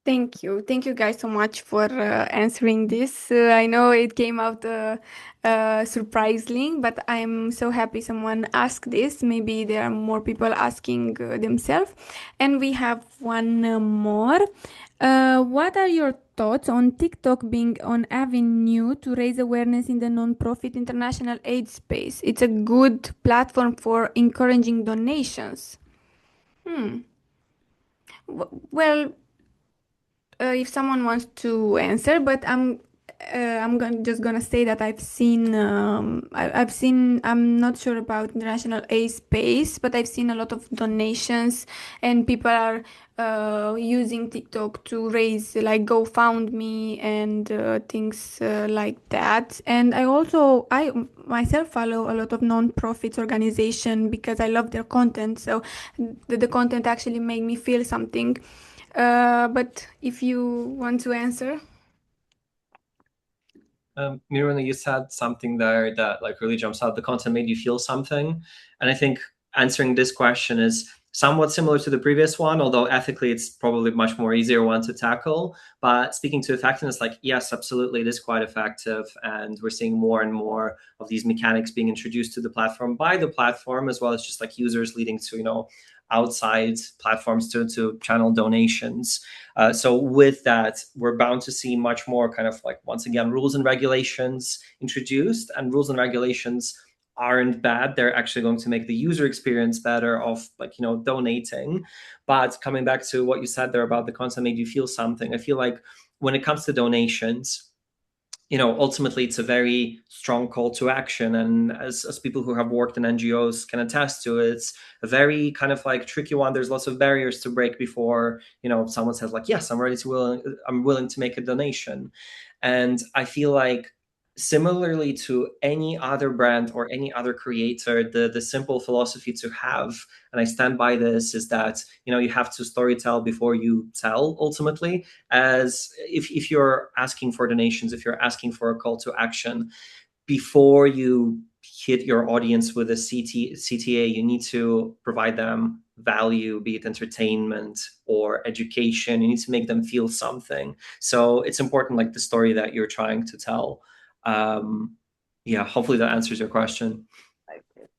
Thank you. Thank you guys so much for answering this. I know it came out surprisingly, but I'm so happy someone asked this. Maybe there are more people asking themselves. And we have one more. What are your thoughts on TikTok being an avenue to raise awareness in the non-profit international aid space? It's a good platform for encouraging donations. Hmm. Well, if someone wants to answer, but just gonna say that I've seen, I'm not sure about international aid space, but I've seen a lot of donations, and people are using TikTok to raise like GoFundMe and things like that. And I myself follow a lot of non-profit organization because I love their content. So the content actually made me feel something. But if you want to answer. Miruna, you said something there that like really jumps out. The content made you feel something, and I think answering this question is somewhat similar to the previous one, although ethically it's probably much more easier one to tackle. But speaking to effectiveness, like yes, absolutely, it is quite effective, and we're seeing more and more of these mechanics being introduced to the platform by the platform, as well as just like users leading to outside platforms to channel donations. So with that, we're bound to see much more kind of like, once again, rules and regulations introduced, and rules and regulations aren't bad. They're actually going to make the user experience better of donating. But coming back to what you said there about the content made you feel something, I feel like when it comes to donations, ultimately it's a very strong call to action. And as people who have worked in NGOs can attest to, it's a very kind of like tricky one. There's lots of barriers to break before, someone says like, yes, I'm willing to make a donation. And I feel like similarly to any other brand or any other creator, the simple philosophy to have, and I stand by this, is that, you have to storytell before you tell ultimately. As if you're asking for donations, if you're asking for a call to action, before you hit your audience with a CTA, you need to provide them value, be it entertainment or education. You need to make them feel something. So it's important, like the story that you're trying to tell. Yeah, hopefully that answers your question.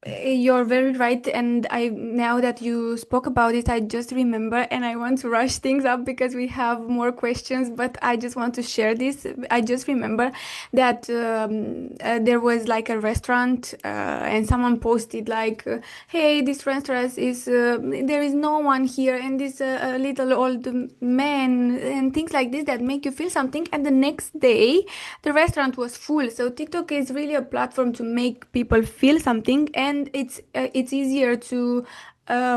You're very right, and I now that you spoke about it, I just remember, and I want to rush things up because we have more questions, but I just want to share this. I just remember that there was like a restaurant, and someone posted like, "Hey, this restaurant is there is no one here, and this little old man," and things like this that make you feel something. And the next day, the restaurant was full. So TikTok is really a platform to make people feel something, and it's easier to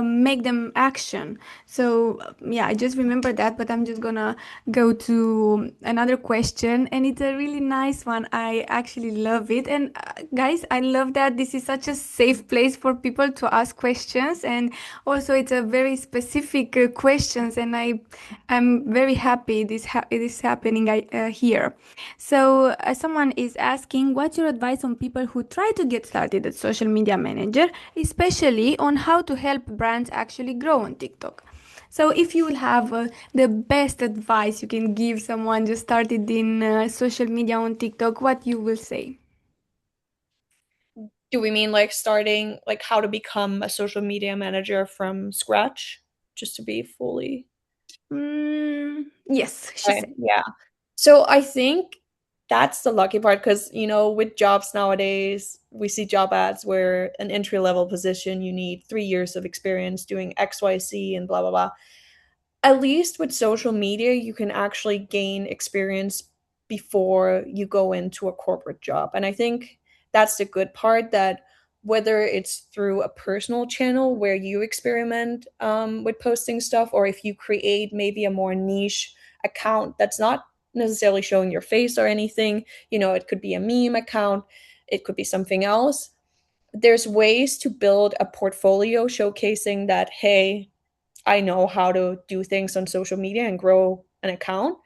make them action. So yeah, I just remember that, but I'm just gonna go to another question, and it's a really nice one. I actually love it, and guys, I love that this is such a safe place for people to ask questions, and also it's a very specific questions, and I'm very happy it is happening here. So, someone is asking, what's your advice on people who try to get started as social media manager, especially on how to help brands actually grow on TikTok? So, if you will have the best advice you can give someone just started in social media on TikTok, what you will say? Do we mean like starting, like how to become a social media manager from scratch? Just to be fully. Yes, she Okay, said. yeah. So I think that's the lucky part because, with jobs nowadays, we see job ads where an entry level position, you need 3 years of experience doing XYZ and blah, blah, blah. At least with social media, you can actually gain experience before you go into a corporate job. And I think that's the good part, that whether it's through a personal channel where you experiment with posting stuff, or if you create maybe a more niche account that's not necessarily showing your face or anything, it could be a meme account, it could be something else. There's ways to build a portfolio showcasing that, hey, I know how to do things on social media and grow an account,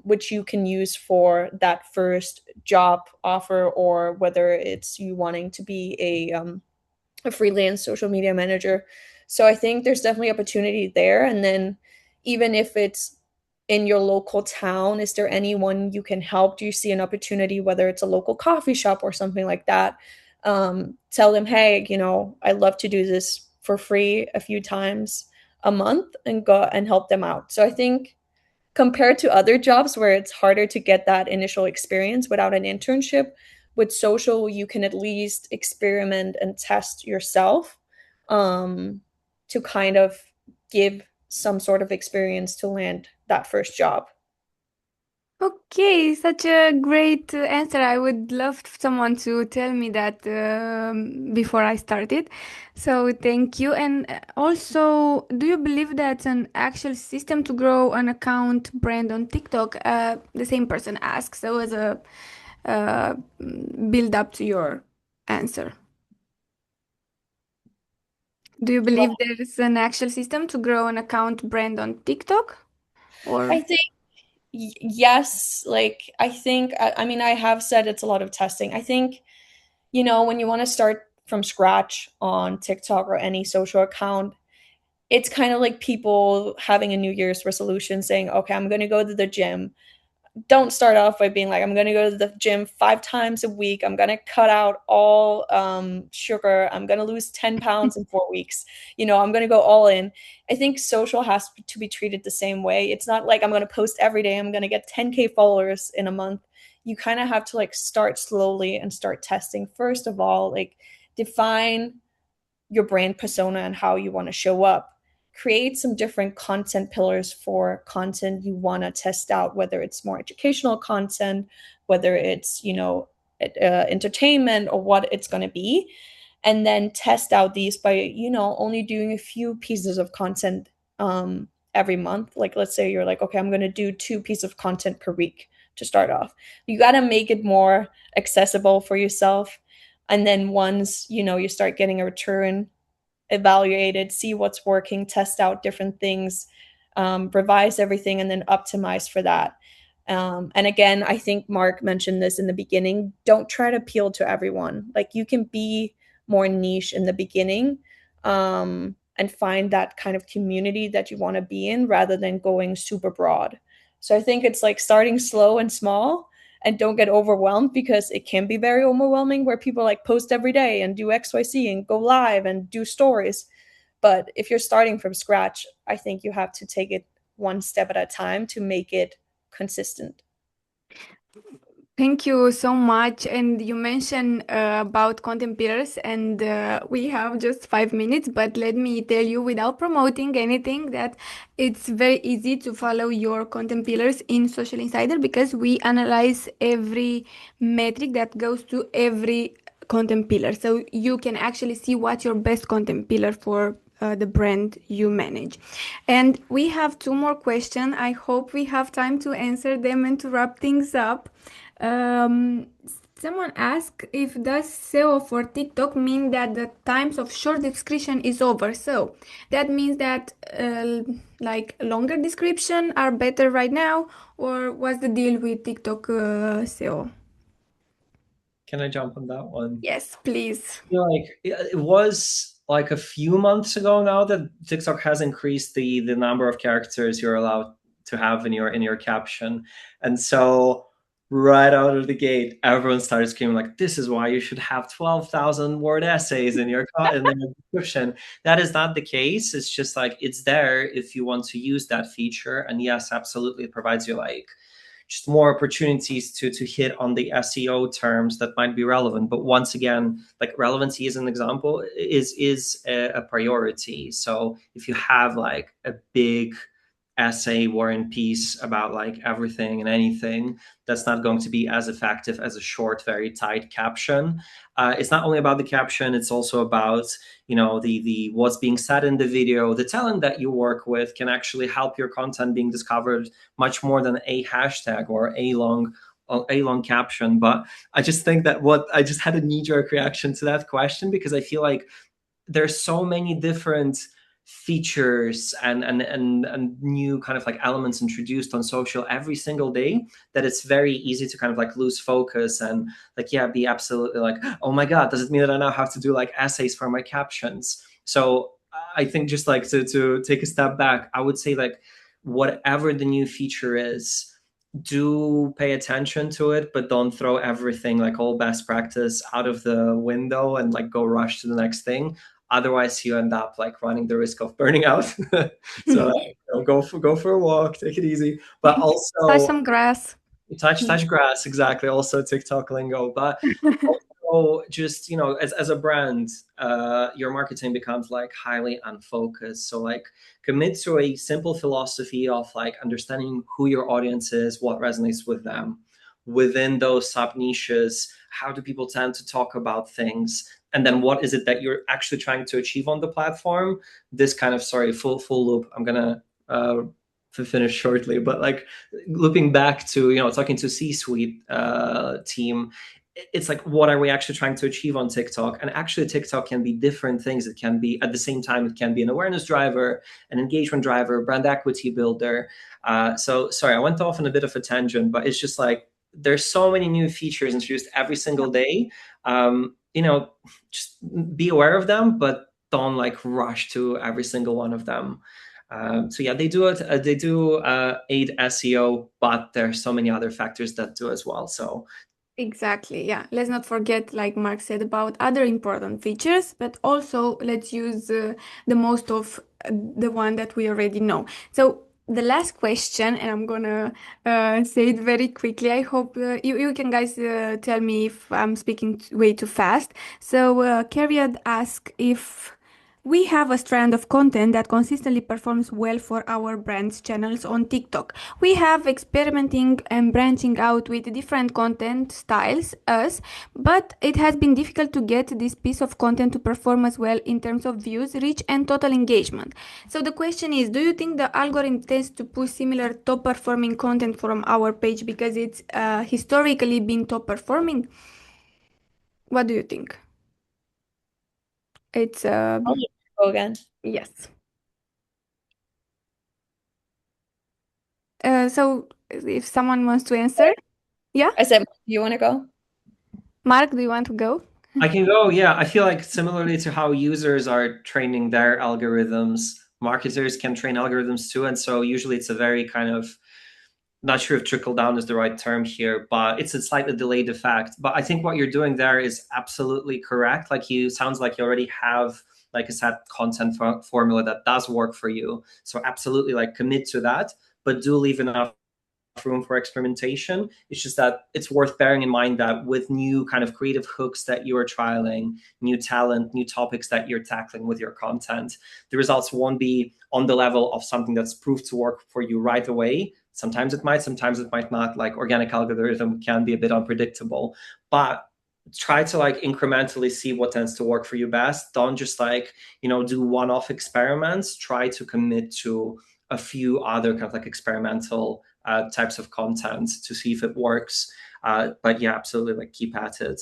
which you can use for that first job offer, or whether it's you wanting to be a freelance social media manager. So I think there's definitely opportunity there. And then even if it's in your local town, is there anyone you can help? Do you see an opportunity, whether it's a local coffee shop or something like that? Tell them, hey, I'd love to do this for free a few times a month and go and help them out. So I think compared to other jobs where it's harder to get that initial experience without an internship, with social, you can at least experiment and test yourself, um, to kind of give some sort of experience to land that first job. Okay, such a great answer. I would love someone to tell me that before I started. So thank you. And also, do you believe that's an actual system to grow an account brand on TikTok? The same person asks. So as a uh, build up to your answer. Do you Do believe there is an actual system to grow an account brand on TikTok? Or I think yes, like I think I mean I have said it's a lot of testing. I think when you want to start from scratch on TikTok or any social account, it's kind of like people having a New Year's resolution saying, okay, I'm going to go to the gym. Don't start off by being like, I'm going to go to the gym 5 times a week. I'm going to cut out all sugar. I'm going to lose 10 pounds in 4 weeks. I'm going to go all in. I think social has to be treated the same way. It's not like I'm going to post every day. I'm going to get 10K followers in a month. You kind of have to like start slowly and start testing. First of all, like define your brand persona and how you want to show up. Create some different content pillars for content you want to test out, whether it's more educational content, whether it's, entertainment, or what it's going to be. And then test out these by, only doing a few pieces of content every month. Like, let's say you're like, okay, I'm going to do 2 pieces of content per week to start off. You got to make it more accessible for yourself. And then once you start getting a return, evaluate it, see what's working, test out different things, revise everything, and then optimize for that. And again, I think Mark mentioned this in the beginning, don't try to appeal to everyone. Like, you can be more niche in the beginning, and find that kind of community that you want to be in rather than going super broad. So I think it's like starting slow and small, and don't get overwhelmed, because it can be very overwhelming where people like post every day and do XYZ and go live and do stories. But if you're starting from scratch, I think you have to take it one step at a time to make it consistent. Thank you so much. And you mentioned about content pillars, and we have just 5 minutes, but let me tell you, without promoting anything, that it's very easy to follow your content pillars in Socialinsider because we analyze every metric that goes to every content pillar. So you can actually see what's your best content pillar for the brand you manage. And we have two more questions. I hope we have time to answer them and to wrap things up. Um, Someone asked if does SEO for TikTok mean that the times of short description is over. So that means that like longer description are better right now, or what's the deal with TikTok SEO? Can I jump on that one? Yes, please. Like it was like a few months ago now that TikTok has increased the number of characters you're allowed to have in your caption, and so right out of the gate, everyone started screaming like, "This is why you should have 12,000 word essays in your description." That is not the case. It's just like it's there if you want to use that feature, and yes, absolutely, it provides you like just more opportunities to hit on the SEO terms that might be relevant. But once again, like relevancy as an example is a priority. So if you have like a big essay war and peace about like everything and anything, that's not going to be as effective as a short, very tight caption. It's not only about the caption, it's also about, you know, the what's being said in the video. The talent that you work with can actually help your content being discovered much more than a hashtag or a long caption. But I just think that I just had a knee-jerk reaction to that question, because I feel like there's so many different features and new kind of like elements introduced on social every single day, that it's very easy to kind of like lose focus and like, yeah, be absolutely like, oh my god, does it mean that I now have to do like essays for my captions? So I think just like to take a step back, I would say like whatever the new feature is, do pay attention to it, but don't throw everything, like all best practice, out of the window and like go rush to the next thing. Otherwise, you end up like running the risk of burning out. So go for a walk, take it easy, but Touch also some grass. touch grass. Exactly. Also TikTok lingo, but also just, you know, as a brand, your marketing becomes like highly unfocused. So like commit to a simple philosophy of like understanding who your audience is, what resonates with them. Within those sub niches, how do people tend to talk about things? And then what is it that you're actually trying to achieve on the platform? This kind of, sorry, full loop. I'm gonna finish shortly, but like looping back to, you know, talking to C-suite team, it's like, what are we actually trying to achieve on TikTok? And actually TikTok can be different things. It can be, at the same time, it can be an awareness driver, an engagement driver, brand equity builder. So sorry, I went off on a bit of a tangent, but it's just like there's so many new features introduced every single day. You know, just be aware of them, but don't like rush to every single one of them. So yeah, they do it. They do aid SEO, but there's so many other factors that do as well. So Exactly, yeah. Let's not forget, like Mark said, about other important features, but also let's use the most of the one that we already know. So the last question, and I'm gonna say it very quickly. I hope you can guys tell me if I'm speaking way too fast. So Carrie had asked if we have a strand of content that consistently performs well for our brand's channels on TikTok. We have experimenting and branching out with different content styles, but it has been difficult to get this piece of content to perform as well in terms of views, reach, and total engagement. So the question is, do you think the algorithm tends to push similar top performing content from our page because it's historically been top performing? What do you think? It's I'll let you go again. yes. So if someone wants to answer, yeah, I said, do you want to go? Mark, do you want to go? I can go. Yeah, I feel like similarly to how users are training their algorithms, marketers can train algorithms too. And so usually it's a very kind of not sure if trickle down is the right term here, but it's a slightly delayed effect. But I think what you're doing there is absolutely correct. Like you sounds like you already have like a set content formula that does work for you. So absolutely like commit to that, but do leave enough room for experimentation. It's just that it's worth bearing in mind that with new kind of creative hooks that you are trialing, new talent, new topics that you're tackling with your content, the results won't be on the level of something that's proved to work for you right away. Sometimes it might not. Like organic algorithm can be a bit unpredictable, but try to like incrementally see what tends to work for you best. Don't just like, do one-off experiments. Try to commit to a few other kind of like experimental types of content to see if it works. But yeah, absolutely, like keep at it.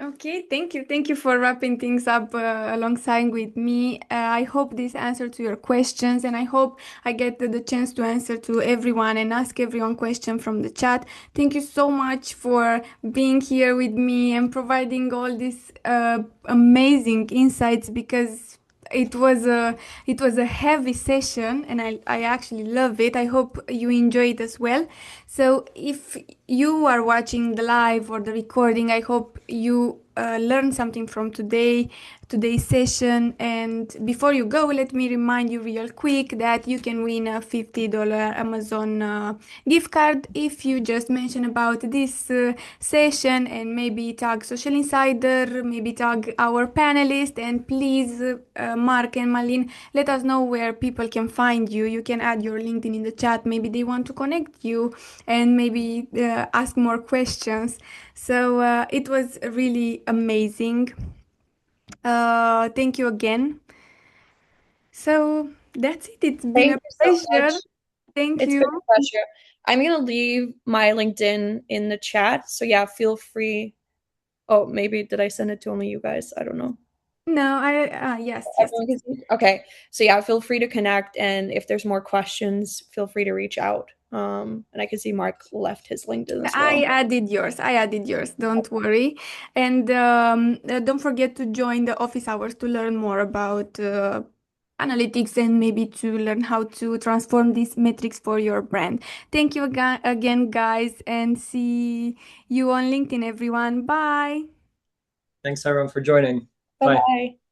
Okay, thank you. Thank you for wrapping things up alongside with me. I hope this answered to your questions, and I hope I get the chance to answer to everyone and ask everyone question from the chat. Thank you so much for being here with me and providing all these amazing insights, because it was a heavy session, and I actually love it. I hope you enjoy it as well. So if you are watching the live or the recording, I hope you learned something from today's session. And before you go, let me remind you real quick that you can win a $50 Amazon gift card if you just mention about this session and maybe tag Socialinsider, maybe tag our panelists, and please, Mark and Malin, let us know where people can find you. You can add your LinkedIn in the chat. Maybe they want to connect you and maybe ask more questions. So it was really amazing. Thank you again. So that's it. It's been Thank a you so pleasure. much. Thank It's you. been a pleasure. I'm gonna leave my LinkedIn in the chat. So yeah, feel free. Oh, maybe did I send it to only you guys? I don't know. No, yes, yes. Everyone can see? Okay. So yeah, feel free to connect, and if there's more questions, feel free to reach out. And I can see Mark left his LinkedIn as well. I added yours. I added yours. Don't worry. And don't forget to join the office hours to learn more about analytics and maybe to learn how to transform these metrics for your brand. Thank you again, guys, and see you on LinkedIn, everyone. Bye. Thanks everyone for joining. Bye Bye. bye.